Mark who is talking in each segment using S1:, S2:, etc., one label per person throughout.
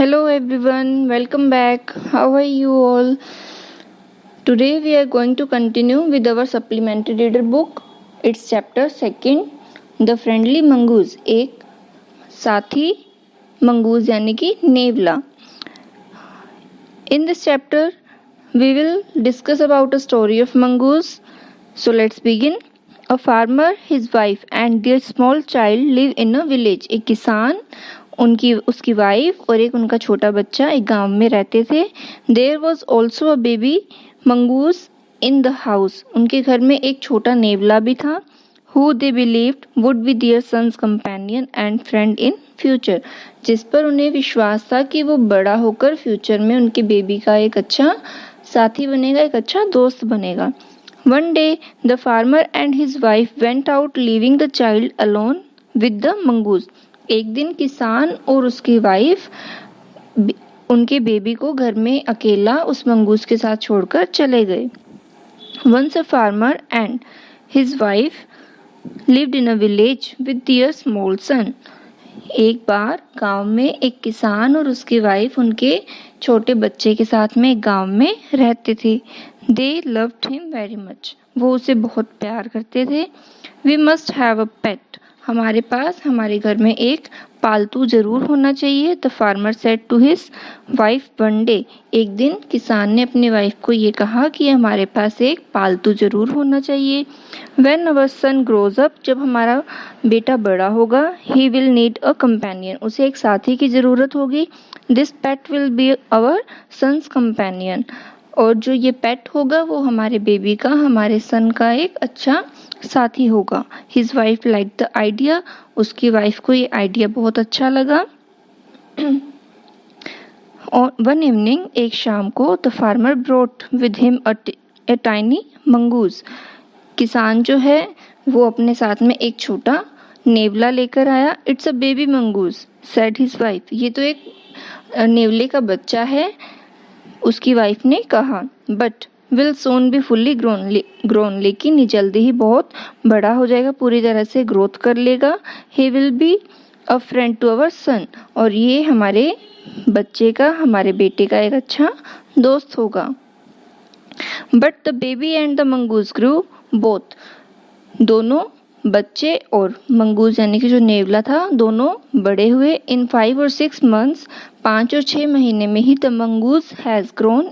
S1: Hello everyone, welcome back. How are you all? Today we are going to continue with our supplementary reader book. It's chapter 2, The Friendly Mongoose. एक साथी mongoose यानी कि नेवला. In this chapter we will discuss about a story of mongoose. So let's begin. A farmer, his wife and their small child live in a village. एक किसान, उसकी wife और एक उनका छोटा बच्चा एक गांव में रहते थे. There was also a baby mongoose in the house. उनके घर में एक छोटा नेवला भी था. Who they believed would be their son's companion and friend in future. जिस पर उन्हें विश्वास था कि वो बड़ा होकर फ्यूचर में उनके बेबी का एक अच्छा साथी बनेगा, एक अच्छा दोस्त बनेगा. One day the farmer and his wife went out, leaving the child alone with the mongoose. एक दिन किसान और उसकी वाइफ उनके बेबी को घर में अकेला उस मंगूस के साथ छोड़कर चले गए. Once a farmer and his wife lived in a village with their small son. एक बार गांव में एक किसान और उसकी वाइफ उनके छोटे बच्चे के साथ में एक गांव में रहते थे. They loved him very much. वो उसे बहुत प्यार करते थे. We must have a pet. हमारे पास हमारे घर में एक पालतू जरूर होना चाहिए. The farmer said to his wife one day. एक दिन किसान ने अपनी वाइफ को ये कहा कि हमारे पास एक पालतू जरूर होना चाहिए. When our son grows up, जब हमारा बेटा बड़ा होगा, he will need a companion. उसे एक साथी की ज़रूरत होगी. This pet will be our son's companion. और जो ये पेट होगा वो हमारे बेबी का, हमारे सन का एक अच्छा साथी होगा. His wife liked the idea. उसकी वाइफ को ये आइडिया बहुत अच्छा लगा. और one evening, एक शाम को, the farmer brought with him a tiny mongoose. किसान जो है वो अपने साथ में एक छोटा नेवला लेकर आया. It's a baby mongoose, said his wife. ये तो एक नेवले का बच्चा है, उसकी वाइफ ने कहा. But will soon be fully grown, लेकिन ये जल्दी ही बहुत बड़ा हो जाएगा, पूरी तरह से ग्रोथ कर लेगा. He will be a friend to our son, और ये हमारे बच्चे का, हमारे बेटे का एक अच्छा दोस्त होगा. But the baby and the mongoose grew both. दोनों बच्चे और मंगूज यानी कि जो नेवला था, दोनों बड़े हुए. इन 5 or 6 months, 5 और 6 महीने में ही the mongoose has grown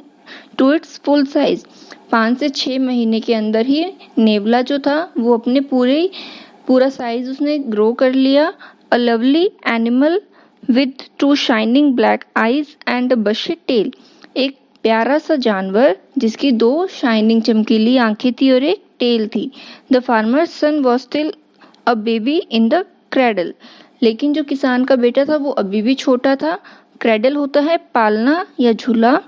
S1: to its full size. 5 से 6 महीने के अंदर ही नेवला जो था वो अपने पूरा साइज उसने ग्रो कर लिया. A lovely animal with 2 shining black eyes and अ बशी टेल. एक प्यारा सा जानवर जिसकी 2 शाइनिंग चमकीली आंखें थी और एक टेल थी. The farmer's son was still a baby in the cradle. लेकिन जो किसान का बेटा था वो अभी भी छोटा था. क्रेडल होता है पालना या झूला.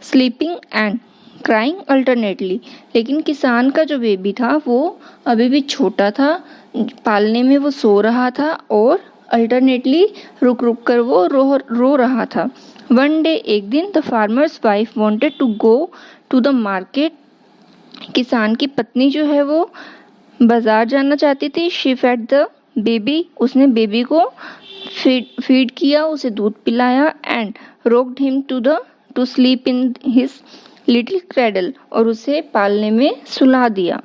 S1: Sleeping and crying alternately. लेकिन किसान का जो बेबी था वो अभी भी छोटा था, पालने में वो सो रहा था और अल्टरनेटली रुक रुक कर वो रो रहा था. वन डे, एक दिन, the farmer's wife wanted to go to the market. किसान की पत्नी जो है वो बाजार जाना चाहती थी. She fed the baby. उसने बेबी को फीड किया, उसे दूध पिलाया. And rocked him to sleep in his little cradle, और उसे पालने में सुला दिया.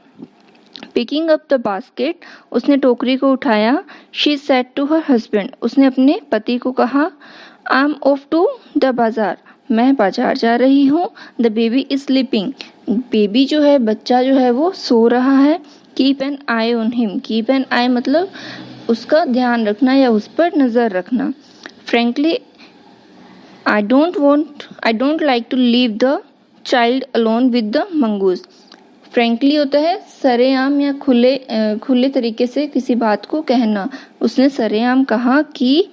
S1: Picking up the basket. उसने टोकरी को उठाया. She said to her husband. उसने अपने पति को कहा, I am off to the bazaar. मैं बाजार जा रही हूँ. The baby is sleeping. Baby जो है, बच्चा जो है वो सो रहा है. Keep an eye on him. Keep an eye मतलब उसका ध्यान रखना या उस पर नज़र रखना. Frankly I don't like to leave the child alone with the mongoose. Frankly होता है सरेआम या खुले तरीके से किसी बात को कहना. उसने सरेआम कहा कि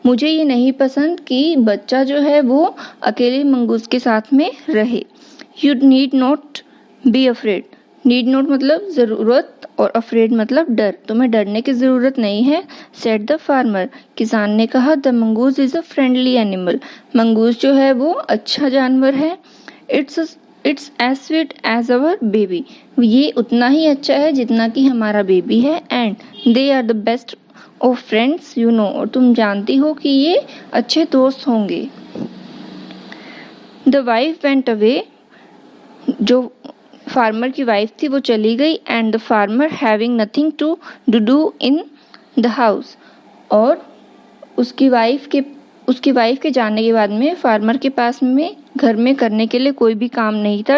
S1: मुझे ये नहीं पसंद कि बच्चा जो है वो अकेले मंगूस के साथ में रहे. You need not be afraid. Need note मतलब ज़रूरत और अफ्रेड मतलब डर. तुम्हें डरने की ज़रूरत नहीं है. Said the farmer. किसान ने कहा, the mongoose is a friendly animal. Mongoose जो है वो अच्छा जानवर है. It's as sweet as our baby. ये उतना ही अच्छा है जितना कि हमारा बेबी है. And they are the best of friends you know, और तुम जानती हो कि ये अच्छे दोस्त होंगे। द वाइफ वेंट अवे, जो फार्मर की वाइफ थी वो चली गई। And the farmer having nothing to do in the house, और उसकी वाइफ के जाने के बाद में फार्मर के पास में घर में करने के लिए कोई भी काम नहीं था।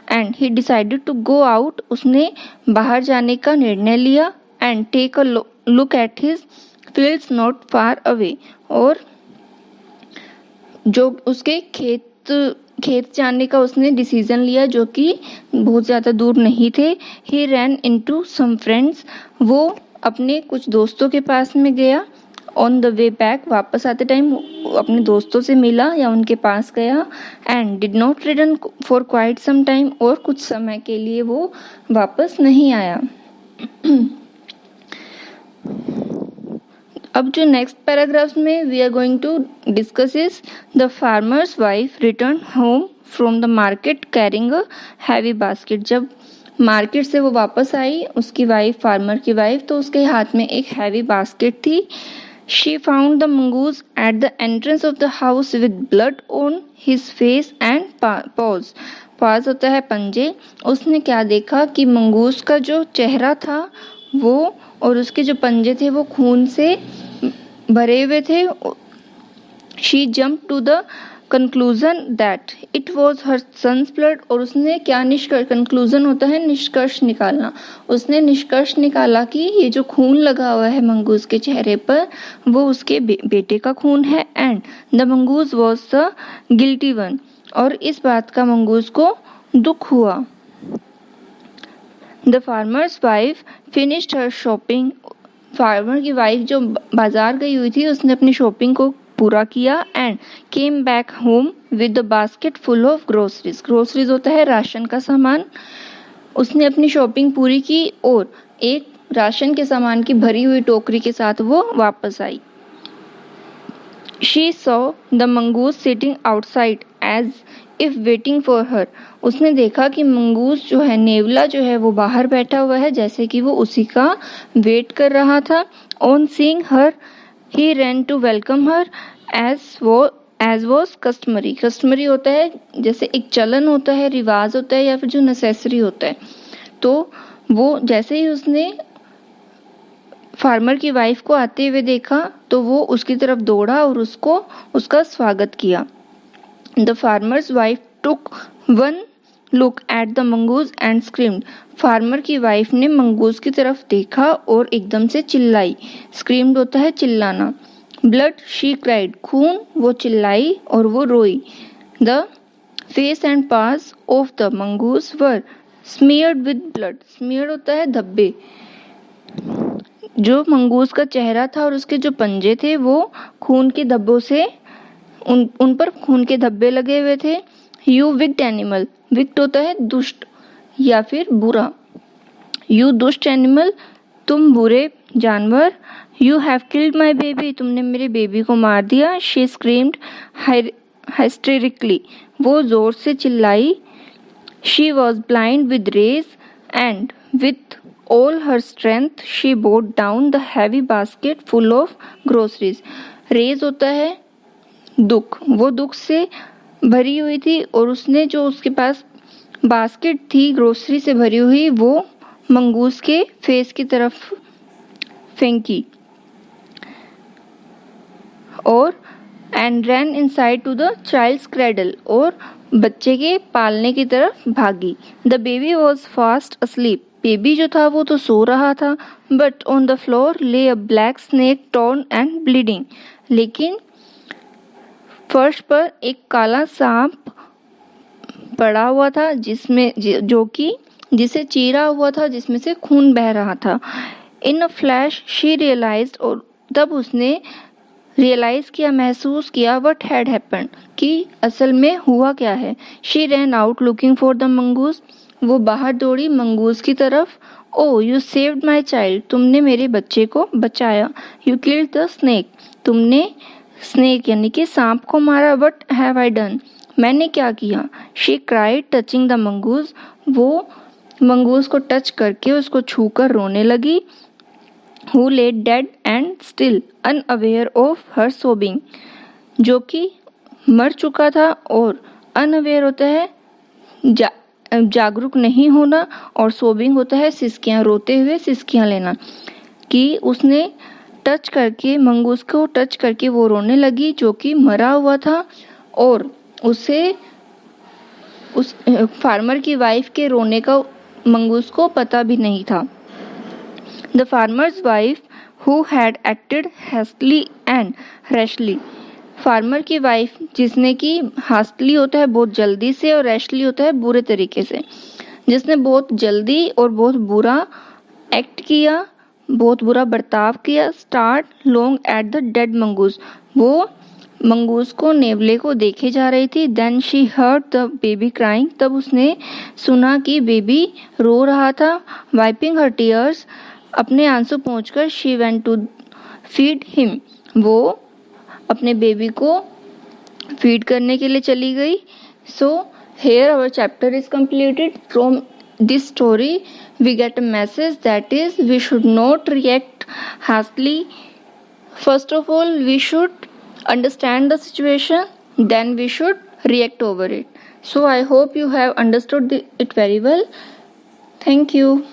S1: And he decided to go out, उसने बाहर जाने का निर्णय लिया। And take a look at his fields not far away, और जो उसके खेत जाने का उसने डिसीजन लिया जो कि बहुत ज़्यादा दूर नहीं थे। ही रैन इनटू सम फ्रेंड्स, वो अपने कुछ दोस्तों के पास में गया। ऑन द वे बैक, वापस आते टाइम अपने दोस्तों से मिला या उनके पास गया। And did not return for quite some time, और कुछ समय के लिए वो वापस नहीं आया। अब जो नेक्स्ट पैराग्राफ्स में we are going to discuss is the farmer's wife return home from the market carrying a heavy basket. जब मार्केट से वो वापस आई, उसकी वाइफ, फार्मर की वाइफ, तो उसके हाथ में एक हैवी बास्केट थी। She found the mongoose at the entrance of the house with blood on his face and pause. Pause होता है पंजे। उसने क्या देखा कि मंगूज का जो चेहरा था वो और उसके जो पंजे थे वो खून से भरे हुए थे। She jump to the conclusion that it was her son's blood, और उसने क्या निष्कर्ष, कंक्लूजन होता है निष्कर्ष निकालना, उसने निष्कर्ष निकाला कि ये जो खून लगा हुआ है मंगूज के चेहरे पर वो उसके बेटे का खून है। And the mongoose was the guilty one, और इस बात का मंगूज को दुख हुआ। The farmer's wife finished her shopping, farmer की वाइफ जो बाजार गई हुई थी उसने अपनी शॉपिंग को पूरा किया। And came back home with the basket full of groceries, groceries होता है राशन का सामान। उसने अपनी शॉपिंग पूरी की और एक राशन के सामान की भरी हुई टोकरी के साथ वो वापस आई। She saw the mongoose sitting outside as if waiting for her, उसने देखा कि मंगूज जो है, नेवला जो है, वो बाहर बैठा हुआ है जैसे कि वो उसी का वेट कर रहा था। On seeing her he ran to welcome her as was customary, customary होता है जैसे एक चलन होता है, रिवाज होता है, या फिर जो नेसेसरी होता है। तो वो जैसे ही उसने फार्मर की वाइफ को आते हुए देखा तो वो उसकी तरफ दौड़ा और उसका स्वागत किया। The farmer's wife took one look at the mongoose and screamed, farmer की वाइफ ने मंगूज की तरफ देखा और एकदम से चिल्लाई। स्क्रीम्ड होता है चिल्लाना। ब्लड शी क्राइड, खून, वो चिल्लाई और वो रोई। The face and paws of the mongoose were smeared with blood, smeared होता है धब्बे। जो मंगूज का चेहरा था और उसके जो पंजे थे वो खून के धब्बों से उन पर खून के धब्बे लगे हुए थे। यू विक्ड एनिमल, विक्ड होता है दुष्ट या फिर बुरा। यू दुष्ट एनिमल, तुम बुरे जानवर। You have killed my baby, तुमने मेरे बेबी को मार दिया। शी स्क्रीम्ड हाइस्टेरिकली, वो जोर से चिल्लाई। She was blind with rage and with all her strength she brought down the heavy basket full of groceries. Rage होता है दुख, वो दुख से भरी हुई थी और उसने जो उसके पास बास्केट थी ग्रोसरी से भरी हुई वो मंगूस के फेस की तरफ फेंकी और and ran inside to the child's cradle, और बच्चे के पालने की तरफ भागी। The baby was fast asleep, baby जो था वो तो सो रहा था। बट ऑन द फ्लोर ले अ black snake torn and bleeding, लेकिन फर्श पर एक काला सांप पड़ा हुआ था जिसमें जिसे चीरा हुआ था, जिसमें से खून बह रहा था। इन अ फ्लैश शी रियलाइज्ड, और तब उसने रियलाइज किया, महसूस किया व्हाट हैड हैपेंड, कि असल में हुआ क्या है। She ran out looking for the mongoose, वो बाहर दौड़ी मंगूज की तरफ। ओ यू सेव्ड माई चाइल्ड, तुमने मेरे बच्चे को बचाया। यू किल्ड द स्नेक, तुमने स्नेक यानी कि सांप को मारा। व्हाट हैव आई डन, मैंने क्या किया। She cried touching the mongoose, वो मंगूज को टच करके उसको छूकर रोने लगी। who lay dead and still unaware of her sobbing, जो कि मर चुका था और अनअवेयर होता है जागरूक नहीं होना, और सोबिंग होता है सिसकियाँ, रोते हुए सिसकियाँ लेना, कि उसने टच करके मंगूस को टच करके वो रोने लगी जो कि मरा हुआ था, और उसे उस फार्मर की वाइफ के रोने का मंगूस को पता भी नहीं था। The farmer's wife who had acted hastily and rashly, farmer की वाइफ जिसने कि हास्टली होता है बहुत जल्दी से और रैशली होता है बुरे तरीके से, जिसने बहुत जल्दी और बहुत बुरा एक्ट किया, बहुत बुरा बर्ताव किया, stared long at the dead mongoose, वो मंगूस को नेवले को देखे जा रही थी। Then she heard the baby crying, तब उसने सुना कि बेबी रो रहा था। वाइपिंग हर टीयर्स, अपने आंसू पोंछकर she went to feed him, वो अपने बेबी को फीड करने के लिए चली गई। सो here our chapter is completed. From this story we get a message, that is we should not react hastily. First of all we should understand the situation, then we should react over it. So I hope you have understood it very well. Thank you.